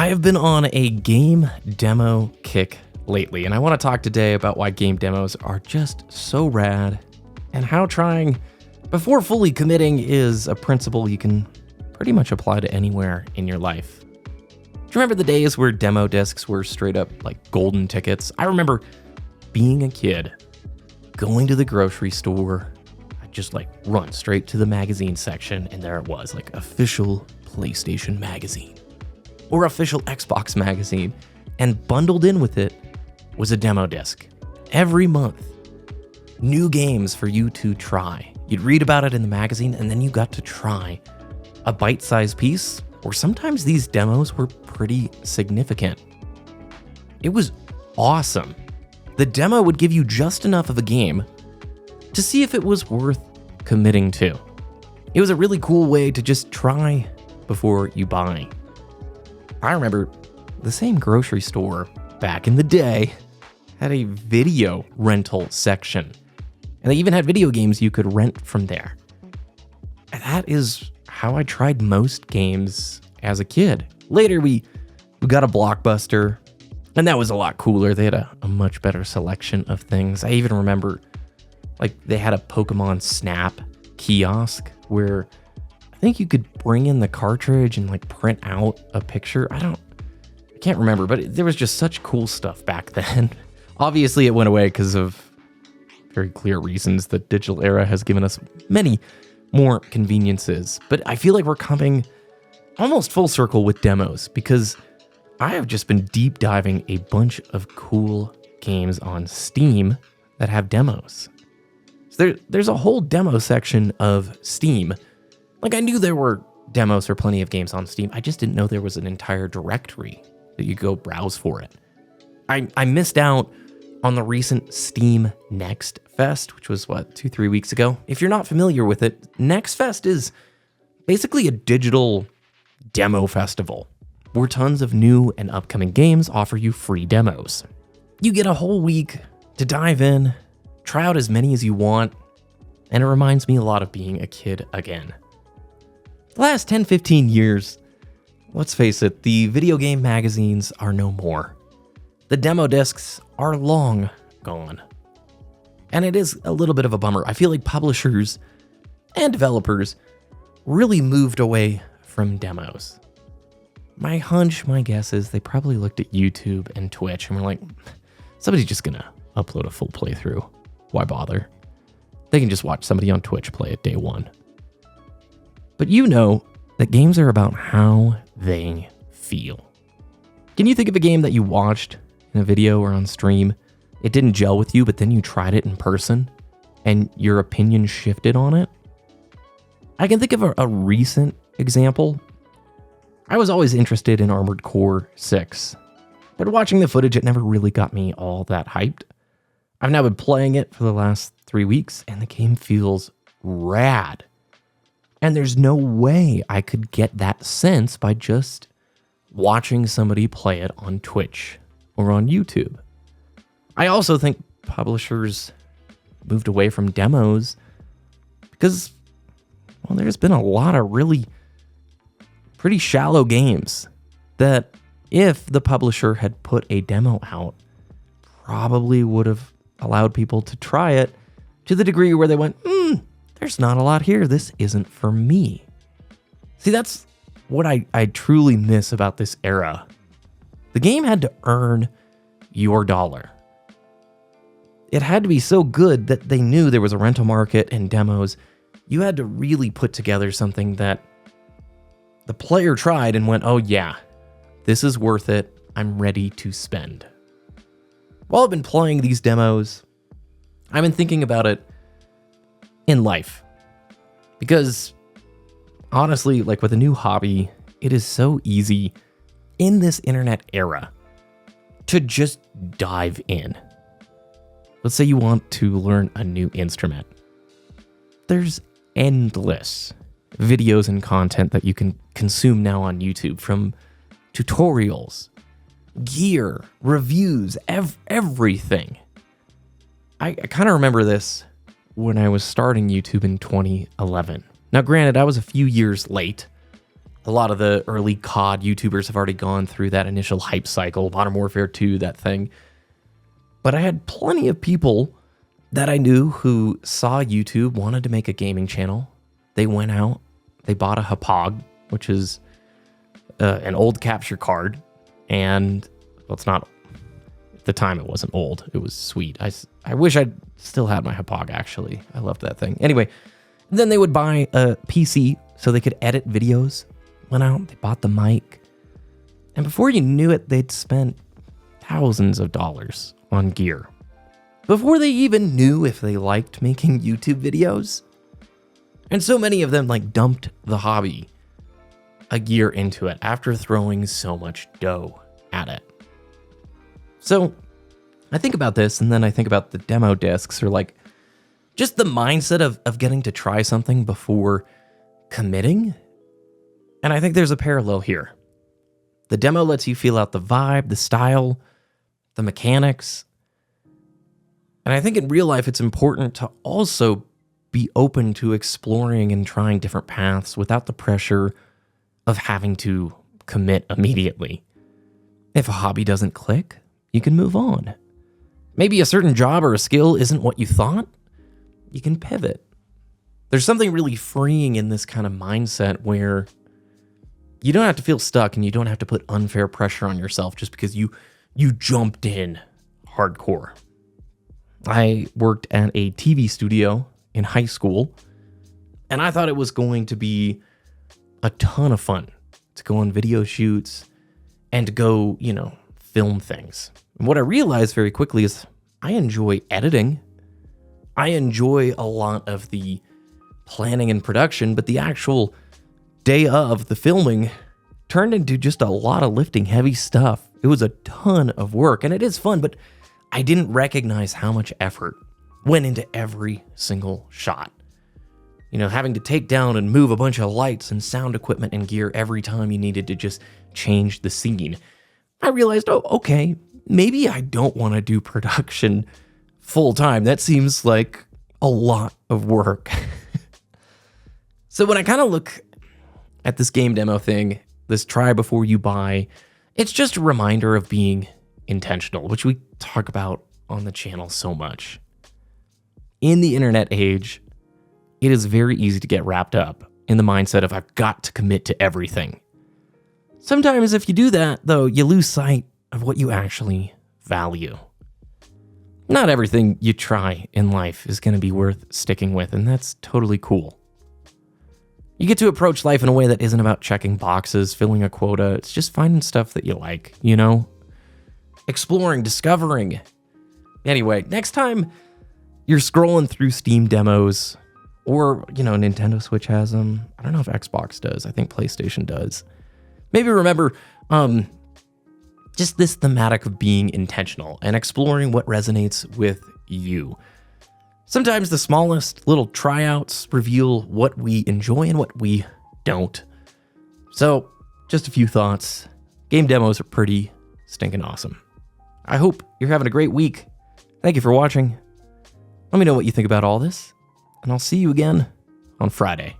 I have been on a game demo kick lately, and I want to talk today about why game demos are just so rad and how trying before fully committing is a principle you can pretty much apply to anywhere in your life. Do you remember the days where demo discs were straight up like golden tickets? I remember being a kid, going to the grocery store, I'd just run straight to the magazine section, and there it was, official PlayStation magazine or official Xbox magazine, and bundled in with it was a demo disc. Every month, new games for you to try. You'd read about it in the magazine, and then you got to try a bite-sized piece, or sometimes these demos were pretty significant. It was awesome. The demo would give you just enough of a game to see if it was worth committing to. It was a really cool way to just try before you buy. I remember the same grocery store back in the day had a video rental section, and they even had video games you could rent from there. And that is how I tried most games as a kid. Later, we got a Blockbuster, and that was a lot cooler. They had a much better selection of things. I even remember, they had a Pokemon Snap kiosk where I think you could bring in the cartridge and print out a picture. I can't remember, but there was just such cool stuff back then. Obviously, it went away because of very clear reasons. The digital era has given us many more conveniences, but I feel like we're coming almost full circle with demos because I have just been deep diving a bunch of cool games on Steam that have demos. So there's a whole demo section of Steam. I knew there were demos for plenty of games on Steam. I just didn't know there was an entire directory that you go browse for it. I missed out on the recent Steam Next Fest, which was 2-3 weeks ago. If you're not familiar with it, Next Fest is basically a digital demo festival where tons of new and upcoming games offer you free demos. You get a whole week to dive in, try out as many as you want, and it reminds me a lot of being a kid again. The last 10-15 years, let's face it, the video game magazines are no more. The demo discs are long gone. And it is a little bit of a bummer. I feel like publishers and developers really moved away from demos. My hunch, my guess is they probably looked at YouTube and Twitch and were like, somebody's just gonna upload a full playthrough. Why bother? They can just watch somebody on Twitch play it day one. But you know that games are about how they feel. Can you think of a game that you watched in a video or on stream? It didn't gel with you, but then you tried it in person and your opinion shifted on it? I can think of a recent example. I was always interested in Armored Core 6, but watching the footage, it never really got me all that hyped. I've now been playing it for the last 3 weeks, and the game feels rad. And there's no way I could get that sense by just watching somebody play it on Twitch or on YouTube. I also think publishers moved away from demos because, there's been a lot of really pretty shallow games that if the publisher had put a demo out, probably would have allowed people to try it to the degree where they went, there's not a lot here. This isn't for me. See, that's what I truly miss about this era. The game had to earn your dollar. It had to be so good that they knew there was a rental market and demos. You had to really put together something that the player tried and went, oh yeah, this is worth it. I'm ready to spend. While I've been playing these demos, I've been thinking about it in life. Because honestly, with a new hobby, it is so easy in this internet era to just dive in. Let's say you want to learn a new instrument. There's endless videos and content that you can consume now on YouTube, from tutorials, gear, reviews, everything. I kind of remember this when I was starting YouTube in 2011. Now, granted, I was a few years late. A lot of the early COD YouTubers have already gone through that initial hype cycle, Modern Warfare 2, that thing. But I had plenty of people that I knew who saw YouTube, wanted to make a gaming channel. They went out, they bought a hopog, which is an old capture card. And, well, it's not, at the time it wasn't old, it was sweet. I wish I still had my hopog, actually. I loved that thing. Anyway, then they would buy a PC so they could edit videos. Went out, they bought the mic. And before you knew it, they'd spent thousands of dollars on gear. Before they even knew if they liked making YouTube videos. And so many of them dumped the hobby a year into it after throwing so much dough at it. So I think about this, and then I think about the demo discs, or just the mindset of getting to try something before committing. And I think there's a parallel here. The demo lets you feel out the vibe, the style, the mechanics. And I think in real life, it's important to also be open to exploring and trying different paths without the pressure of having to commit immediately. If a hobby doesn't click, you can move on. Maybe a certain job or a skill isn't what you thought, you can pivot. There's something really freeing in this kind of mindset where you don't have to feel stuck and you don't have to put unfair pressure on yourself just because you jumped in hardcore. I worked at a TV studio in high school, and I thought it was going to be a ton of fun to go on video shoots and to go, film things. And what I realized very quickly is I enjoy editing. I enjoy a lot of the planning and production, but the actual day of the filming turned into just a lot of lifting heavy stuff. It was a ton of work, and it is fun, but I didn't recognize how much effort went into every single shot. Having to take down and move a bunch of lights and sound equipment and gear every time you needed to just change the scene. I realized, okay, maybe I don't want to do production full time. That seems like a lot of work. So when I kind of look at this game demo thing, this try before you buy, it's just a reminder of being intentional, which we talk about on the channel so much. In the internet age, it is very easy to get wrapped up in the mindset of I've got to commit to everything. Sometimes if you do that, though, you lose sight of what you actually value. Not everything you try in life is going to be worth sticking with, and that's totally cool. You get to approach life in a way that isn't about checking boxes, filling a quota. It's just finding stuff that you like, Exploring, discovering. Anyway, next time you're scrolling through Steam demos, or, Nintendo Switch has them. I don't know if Xbox does. I think PlayStation does. Maybe remember just this thematic of being intentional and exploring what resonates with you. Sometimes the smallest little tryouts reveal what we enjoy and what we don't. So, just a few thoughts. Game demos are pretty stinking awesome. I hope you're having a great week. Thank you for watching. Let me know what you think about all this, and I'll see you again on Friday.